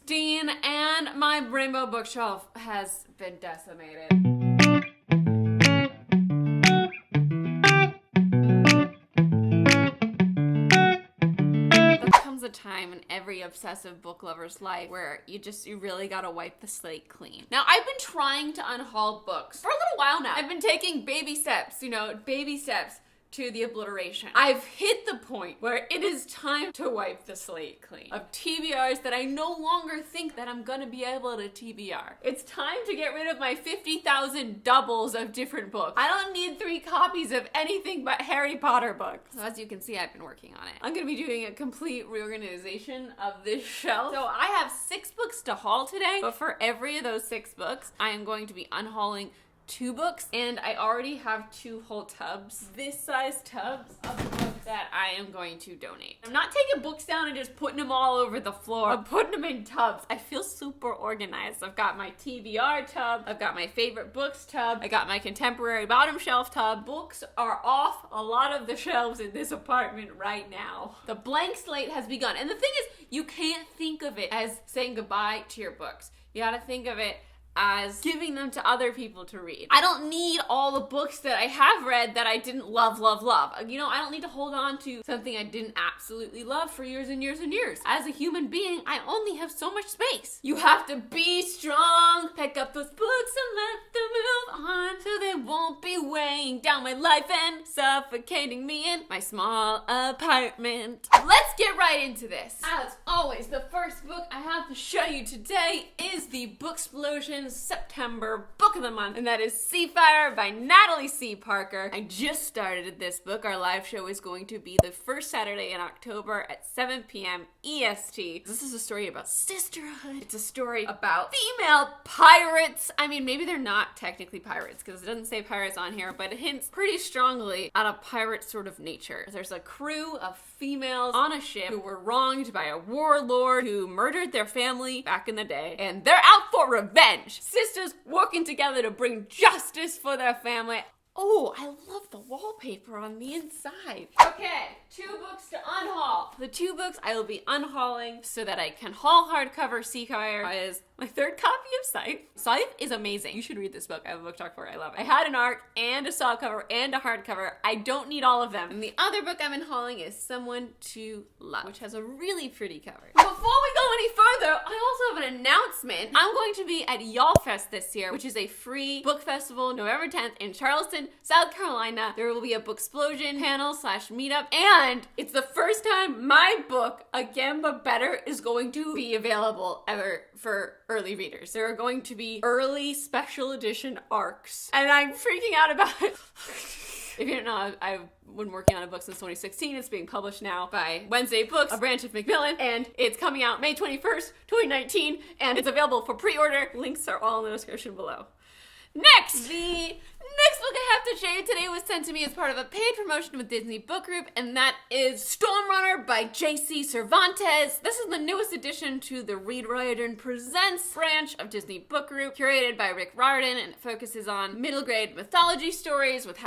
Christine, and my rainbow bookshelf has been decimated. A time in every obsessive book lover's life where you really gotta wipe the slate clean. Now, I've been trying to unhaul books for a little while now. I've been taking baby steps, baby steps to the obliteration. I've hit the point where it is time to wipe the slate clean of TBRs that I no longer think that I'm gonna be able to TBR. It's time to get rid of my 50,000 doubles of different books. I don't need 3 copies of anything but Harry Potter books. So as you can see, I've been working on it. I'm gonna be doing a complete reorganization of this shelf. So I have 6 books to haul today, but for every of those 6 books, I am going to be unhauling 2 books, and I already have 2 whole tubs, this size tubs of books that I am going to donate. I'm not taking books down and just putting them all over the floor. I'm putting them in tubs. I feel super organized. I've got my TBR tub, I've got my favorite books tub, I got my contemporary bottom shelf tub. Books are off a lot of the shelves in this apartment right now. The blank slate has begun, and the thing is, you can't think of it as saying goodbye to your books. You gotta think of it as giving them to other people to read. I don't need all the books that I have read that I didn't love. I don't need to hold on to something I didn't absolutely love for years and years and years. As a human being, I only have so much space. You have to be strong, pick up those books and let them move on so they won't be weighing down my life and suffocating me in my small apartment. Let's get right into this. As always, the first book I have to show you today is the BOOKSPLOSION September book of the month, and that is Seafire by Natalie C. Parker. I just started this book. Our live show is going to be the first Saturday in October at 7 p.m. EST. This is a story about sisterhood. It's a story about female pirates. I mean, maybe they're not technically pirates because it doesn't say pirates on here, but it hints pretty strongly at a pirate sort of nature. There's a crew of females on a ship who were wronged by a warlord who murdered their family back in the day, and they're out for revenge. Sisters working together to bring justice for their family. Oh, I love the wallpaper on the inside. Okay, 2 books to unhaul. The 2 books I will be unhauling so that I can haul hardcover Seafire is my 3rd copy of Scythe. Scythe is amazing. You should read this book. I have a book talk for it. I love it. I had an art and a softcover and a hardcover. I don't need all of them. And the other book I'm unhauling is Someone to Love, which has a really pretty cover. Before we go any further, I also have an announcement. I'm going to be at YALLFEST this year, which is a free book festival, November 10th in Charleston, South Carolina. There will be a BOOKSPLOSION panel / meetup, and it's the first time my book, Again But Better, is going to be available ever for early readers. There are going to be early special edition arcs, and I'm freaking out about it. If you don't know, I've been working on a book since 2016. It's being published now by Wednesday Books, a branch of Macmillan, and it's coming out May 21st, 2019, and it's available for pre-order. Links are all in the description below. Next, the next book I have to show you today was sent to me as part of a paid promotion with Disney Book Group, and that is Stormrunner by J.C. Cervantes. This is the newest addition to the Reed Riordan Presents branch of Disney Book Group, curated by Rick Riordan, and it focuses on middle grade mythology stories with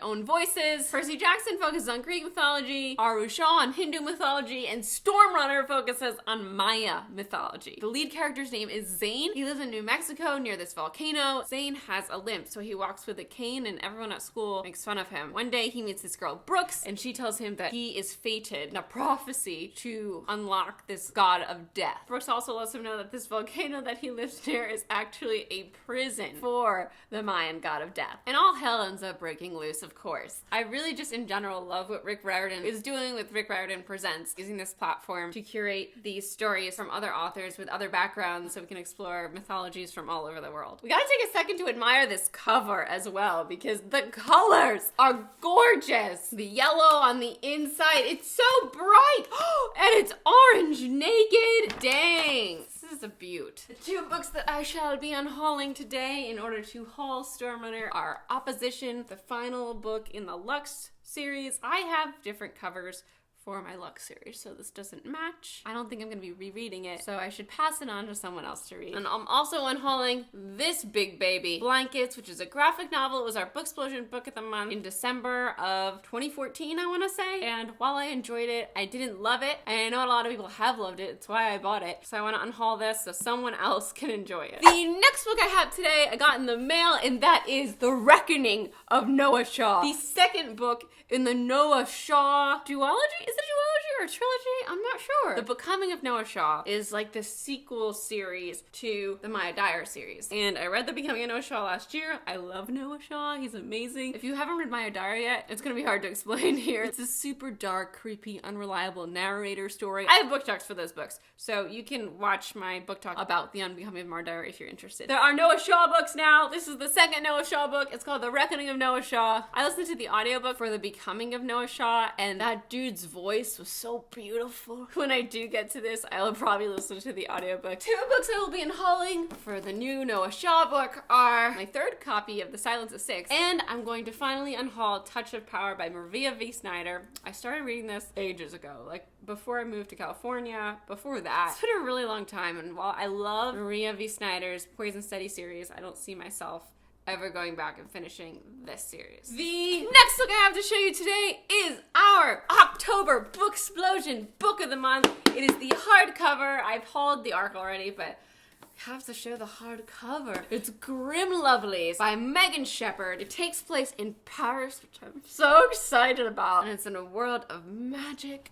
#own voices. Percy Jackson focuses on Greek mythology, Aru Shah on Hindu mythology, and Stormrunner focuses on Maya mythology. The lead character's name is Zane. He lives in New Mexico near this volcano. Zane has a limp, so he walks with a cane, and everyone at school makes fun of him. One day he meets this girl Brooks, and she tells him that he is fated in a prophecy to unlock this god of death. Brooks also lets him know that this volcano that he lives near is actually a prison for the Mayan god of death. And all hell ends up breaking loose, of course. I really just in general love what Rick Riordan is doing with Rick Riordan Presents, using this platform to curate these stories from other authors with other backgrounds so we can explore mythologies from all over the world. We gotta take a second to admire this cover as well, because the colors are gorgeous. The yellow on the inside, it's so bright. And it's orange naked. Dang. This is a beaut. The 2 books that I shall be unhauling today in order to haul Stormrunner are Opposition, the final book in the Lux series. I have different covers for my Lux series, so this doesn't match. I don't think I'm gonna be rereading it, so I should pass it on to someone else to read. And I'm also unhauling this big baby, Blankets, which is a graphic novel. It was our Booksplosion book of the month in December of 2014, I wanna say. And while I enjoyed it, I didn't love it. And I know a lot of people have loved it. It's why I bought it. So I wanna unhaul this so someone else can enjoy it. The next book I have today, I got in the mail, and that is The Reckoning of Noah Shaw. The second book in the Noah Shaw duology? Is it a duology or a trilogy? I'm not sure. The Becoming of Noah Shaw is like the sequel series to the Maya Dyer series. And I read The Becoming of Noah Shaw last year. I love Noah Shaw. He's amazing. If you haven't read Maya Dyer yet, it's gonna be hard to explain here. It's a super dark, creepy, unreliable narrator story. I have book talks for those books, so you can watch my book talk about The Unbecoming of Maya Dyer if you're interested. There are Noah Shaw books now. This is the second Noah Shaw book. It's called The Reckoning of Noah Shaw. I listened to the audiobook for The Becoming of Noah Shaw, and that dude's voice was so beautiful. When I do get to this, I'll probably listen to the audiobook. Two books I will be unhauling for the new Noah Shaw book are my third copy of The Silence of Six, and I'm going to finally unhaul Touch of Power by Maria V. Snyder. I started reading this ages ago, like before I moved to California, before that. It's been a really long time, and while I love Maria V. Snyder's Poison Steady series, I don't see myself ever going back and finishing this series. The next book I have to show you today is our October Booksplosion book of the month. It is the hardcover. I've hauled the ARC already, but I have to show the hardcover. It's Grim Lovelies by Meghan Shepard. It takes place in Paris, which I'm so excited about. And it's in a world of magic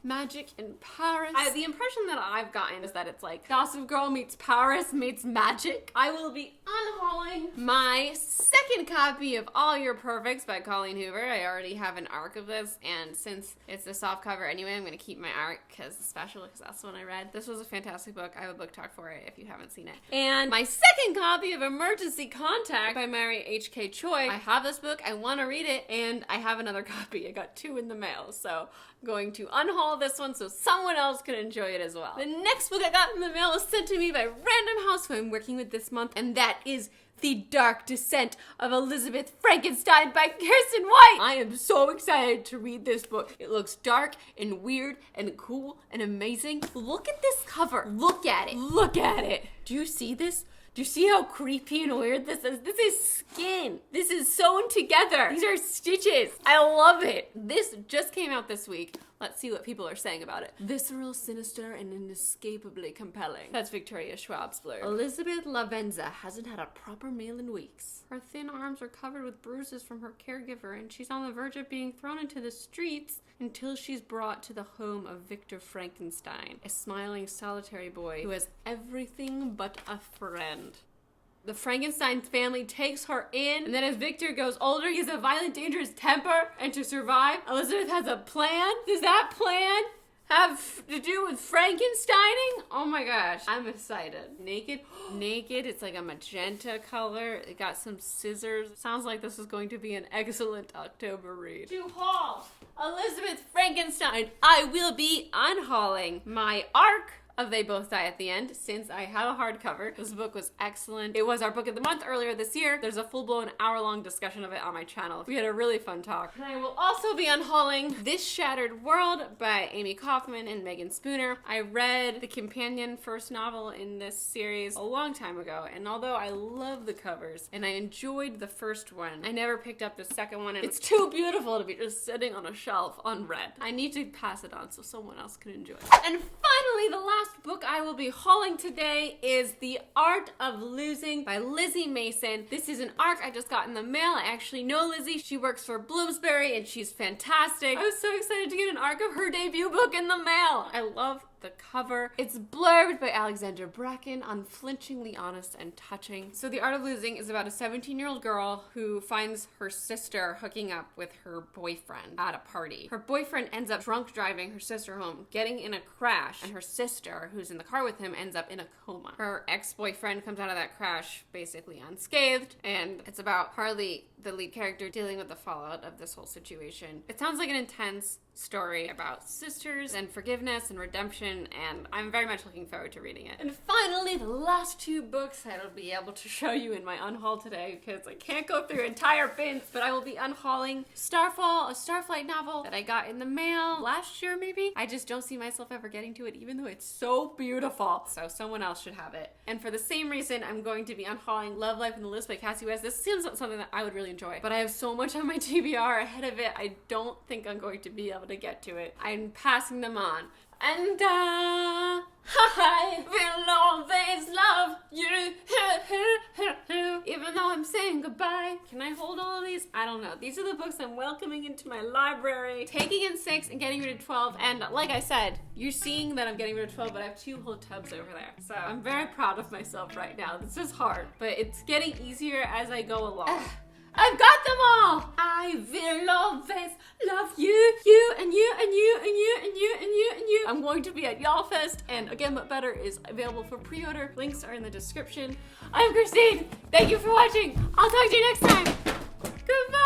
in Paris. The impression that I've gotten is that it's like Gossip Girl meets Paris meets magic. I will be unhauling my second copy of All Your Perfects by Colleen Hoover. I already have an ARC of this, and since it's the soft cover anyway, I'm gonna keep my ARC because it's special, because that's the one I read. This was a fantastic book. I have a book talk for it if you haven't seen it. And my second copy of Emergency Contact by Mary H.K. Choi. I have this book, I want to read it, and I have another copy. I got two in the mail, so I'm going to unhaul this one so someone else can enjoy it as well. The next book I got in the mail was sent to me by Random House, who I'm working with this month, and that is The Dark Descent of Elizabeth Frankenstein by Kirsten White. I am so excited to read this book. It looks dark and weird and cool and amazing. Look at this cover. Look at it. Look at it. Do you see this? Do you see how creepy and weird this is? This is skin. This is sewn together. These are stitches. I love it. This just came out this week. Let's see what people are saying about it. Visceral, sinister, and inescapably compelling. That's Victoria Schwab's blurb. Elizabeth Lavenza hasn't had a proper meal in weeks. Her thin arms are covered with bruises from her caregiver, and she's on the verge of being thrown into the streets until she's brought to the home of Victor Frankenstein, a smiling, solitary boy who has everything but a friend. The Frankenstein family takes her in, and then as Victor goes older, he has a violent, dangerous temper, and to survive, Elizabeth has a plan. Does that plan have to do with Frankensteining? Oh my gosh, I'm excited. Naked, it's like a magenta color. It got some scissors. Sounds like this is going to be an excellent October read. To haul Elizabeth Frankenstein, I will be unhauling my ARC of They Both Die at the End, since I have a hardcover. This book was excellent. It was our book of the month earlier this year. There's a full-blown hour-long discussion of it on my channel. We had a really fun talk. And I will also be unhauling This Shattered World by Amy Kaufman and Megan Spooner. I read the companion first novel in this series a long time ago, and although I love the covers and I enjoyed the first one, I never picked up the second one, and it's too beautiful to be just sitting on a shelf unread. I need to pass it on so someone else can enjoy it. And finally, the last book I will be hauling today is The Art of Losing by Lizzie Mason. This is an ARC I just got in the mail. I actually know Lizzie. She works for Bloomsbury and she's fantastic. I was so excited to get an ARC of her debut book in the mail. I love the cover. It's blurbed by Alexandra Bracken, unflinchingly honest and touching. So The Art of Losing is about a 17-year-old girl who finds her sister hooking up with her boyfriend at a party. Her boyfriend ends up drunk driving her sister home, getting in a crash, and her sister, who's in the car with him, ends up in a coma. Her ex-boyfriend comes out of that crash basically unscathed, and it's about Harley the lead character dealing with the fallout of this whole situation. It sounds like an intense story about sisters and forgiveness and redemption, and I'm very much looking forward to reading it. And finally, the last 2 books that I'll be able to show you in my unhaul today, because I can't go through entire bins, but I will be unhauling Starfall, a Starflight novel that I got in the mail last year maybe. I just don't see myself ever getting to it, even though it's so beautiful. So someone else should have it. And for the same reason, I'm going to be unhauling Love, Life, and the List by Cassie West. This seems like something that I would really enjoy, but I have so much on my TBR ahead of it, I don't think I'm going to be able to get to it. I'm passing them on. And I will always love you, even though I'm saying goodbye. Can I hold all of these? I don't know. These are the books I'm welcoming into my library, taking in 6 and getting rid of 12. And like I said, you're seeing that I'm getting rid of 12, but I have 2 whole tubs over there. So I'm very proud of myself right now. This is hard, but it's getting easier as I go along. I've got them all! I will always love you, you, and you, and you, and you, and you, and you, and you. I'm going to be at YALLFEST, and Again But Better is available for pre-order. Links are in the description. I'm Christine. Thank you for watching. I'll talk to you next time. Goodbye!